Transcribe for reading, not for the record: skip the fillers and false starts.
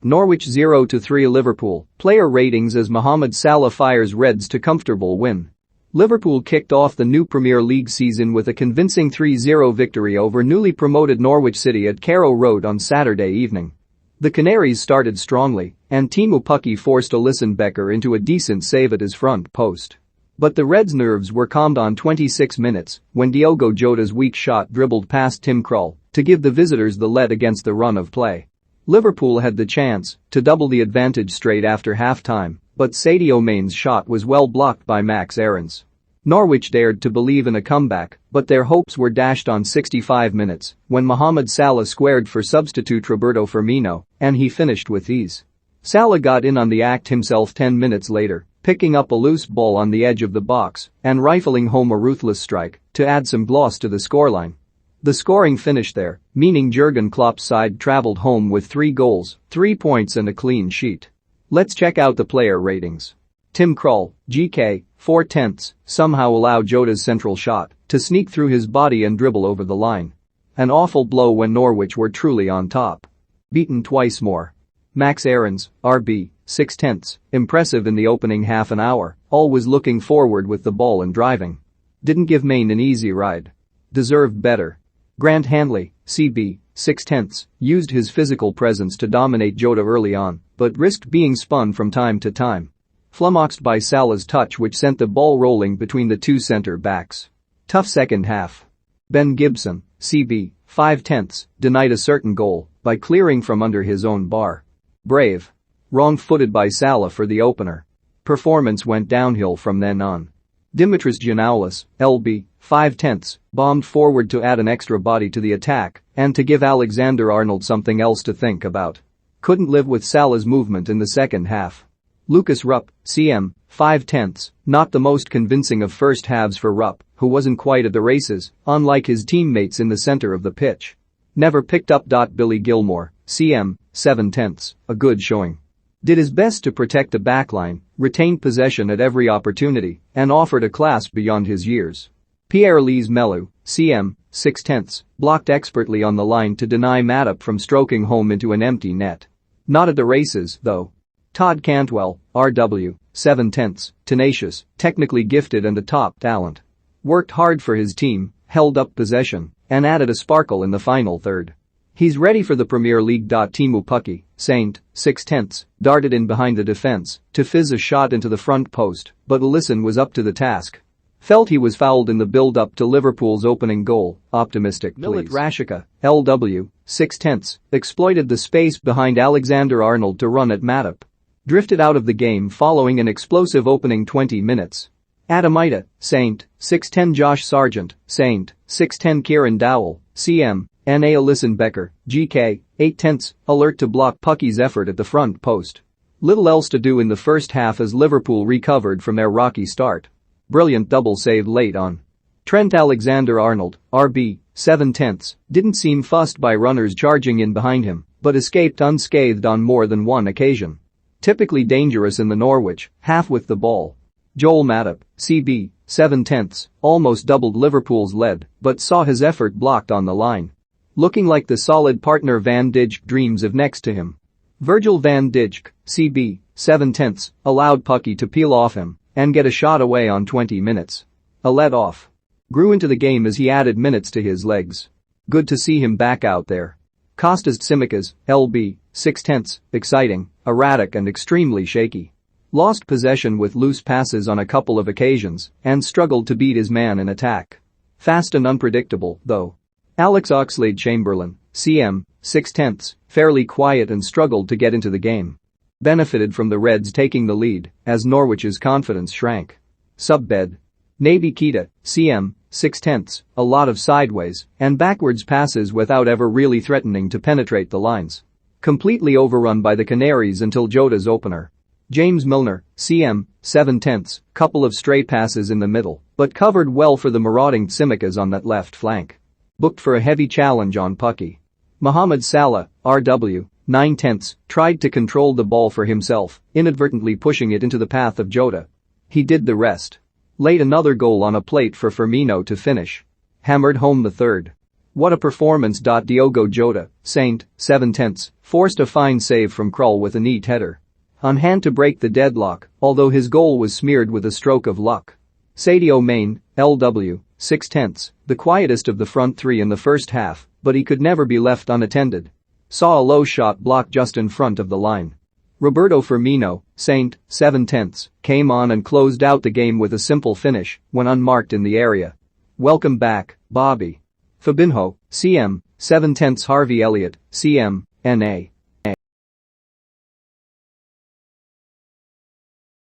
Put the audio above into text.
Norwich 0-3 Liverpool, player ratings as Mohamed Salah fires Reds to comfortable win. Liverpool kicked off the new Premier League season with a convincing 3-0 victory over newly promoted Norwich City at Carrow Road on Saturday evening. The Canaries started strongly, and Teemu Pukki forced Alisson Becker into a decent save at his front post. But the Reds' nerves were calmed on 26 minutes when Diogo Jota's weak shot dribbled past Tim Krul to give the visitors the lead against the run of play. Liverpool had the chance to double the advantage straight after half-time, but Sadio Mane's shot was well blocked by Max Aarons. Norwich dared to believe in a comeback, but their hopes were dashed on 65 minutes when Mohamed Salah squared for substitute Roberto Firmino, and he finished with ease. Salah got in on the act himself 10 minutes later, picking up a loose ball on the edge of the box and rifling home a ruthless strike to add some gloss to the scoreline. The scoring finished there, meaning Jurgen Klopp's side travelled home with 3 goals, 3 points and a clean sheet. Let's check out the player ratings. Tim Krul, GK, 4/10, somehow allowed Jota's central shot to sneak through his body and dribble over the line. An awful blow when Norwich were truly on top. Beaten twice more. Max Aarons, RB, 6/10, impressive in the opening half an hour, always looking forward with the ball and driving. Didn't give Mane an easy ride. Deserved better. Grant Hanley, CB, 6/10, used his physical presence to dominate Jota early on, but risked being spun from time to time. Flummoxed by Salah's touch which sent the ball rolling between the two centre-backs. Tough second half. Ben Gibson, CB, 5/10, denied a certain goal by clearing from under his own bar. Brave. Wrong-footed by Salah for the opener. Performance went downhill from then on. Dimitris Giannoulis, LB, 5/10, bombed forward to add an extra body to the attack and to give Alexander-Arnold something else to think about. Couldn't live with Salah's movement in the second half. Lucas Rupp, CM, 5/10, not the most convincing of first halves for Rupp, who wasn't quite at the races, unlike his teammates in the center of the pitch. Never picked up. Billy Gilmore, CM, 7/10, a good showing. Did his best to protect the backline, retained possession at every opportunity, and offered a class beyond his years. Pierre-Lise Melu, CM, 6/10, blocked expertly on the line to deny Matip from stroking home into an empty net. Not at the races, though. Todd Cantwell, RW, 7/10, tenacious, technically gifted and a top talent. Worked hard for his team, held up possession, and added a sparkle in the final third. He's ready for the Premier League. Teemu Pukki, Saint, 6/10, darted in behind the defense to fizz a shot into the front post, but Alisson was up to the task. Felt he was fouled in the build-up to Liverpool's opening goal, optimistic please. Milot Rashica, LW, 6/10, exploited the space behind Alexander-Arnold to run at Matip. Drifted out of the game following an explosive opening 20 minutes. Adamita, Saint, 6/10 Josh Sargent, Saint, 6/10 Kieran Dowell, CM, NA Alisson Becker, GK, 8/10, alert to block Pukki's effort at the front post. Little else to do in the first half as Liverpool recovered from their rocky start. Brilliant double save late on. Trent Alexander-Arnold, RB, 7/10, didn't seem fussed by runners charging in behind him, but escaped unscathed on more than one occasion. Typically dangerous in the Norwich half with the ball. Joel Matip, CB, 7/10, almost doubled Liverpool's lead but saw his effort blocked on the line. Looking like the solid partner Van Dijk dreams of next to him. Virgil van Dijk, CB, 7/10, allowed Pukki to peel off him and get a shot away on 20 minutes. A let-off. Grew into the game as he added minutes to his legs. Good to see him back out there. Kostas Tsimikas, LB, 6/10, exciting, erratic and extremely shaky. Lost possession with loose passes on a couple of occasions and struggled to beat his man in attack. Fast and unpredictable, though. Alex Oxlade-Chamberlain, CM, 6/10, fairly quiet and struggled to get into the game. Benefited from the Reds taking the lead as Norwich's confidence shrank. Subbed. Naby Keita, CM, 6/10, a lot of sideways and backwards passes without ever really threatening to penetrate the lines. Completely overrun by the Canaries until Jota's opener. James Milner, CM, 7/10, couple of stray passes in the middle, but covered well for the marauding Tsimikas on that left flank. Booked for a heavy challenge on Pukki. Mohamed Salah, RW, 9/10, tried to control the ball for himself, inadvertently pushing it into the path of Jota. He did the rest. Laid another goal on a plate for Firmino to finish. Hammered home the third. What a performance. Diogo Jota, Saint, 7/10, forced a fine save from Krull with a neat header. On hand to break the deadlock, although his goal was smeared with a stroke of luck. Sadio Mane, LW, 6/10, the quietest of the front three in the first half, but he could never be left unattended. Saw a low shot blocked just in front of the line. Roberto Firmino, Saint, 7/10, came on and closed out the game with a simple finish when unmarked in the area. Welcome back, Bobby. Fabinho, CM, 7/10. Harvey Elliott, CM, NA.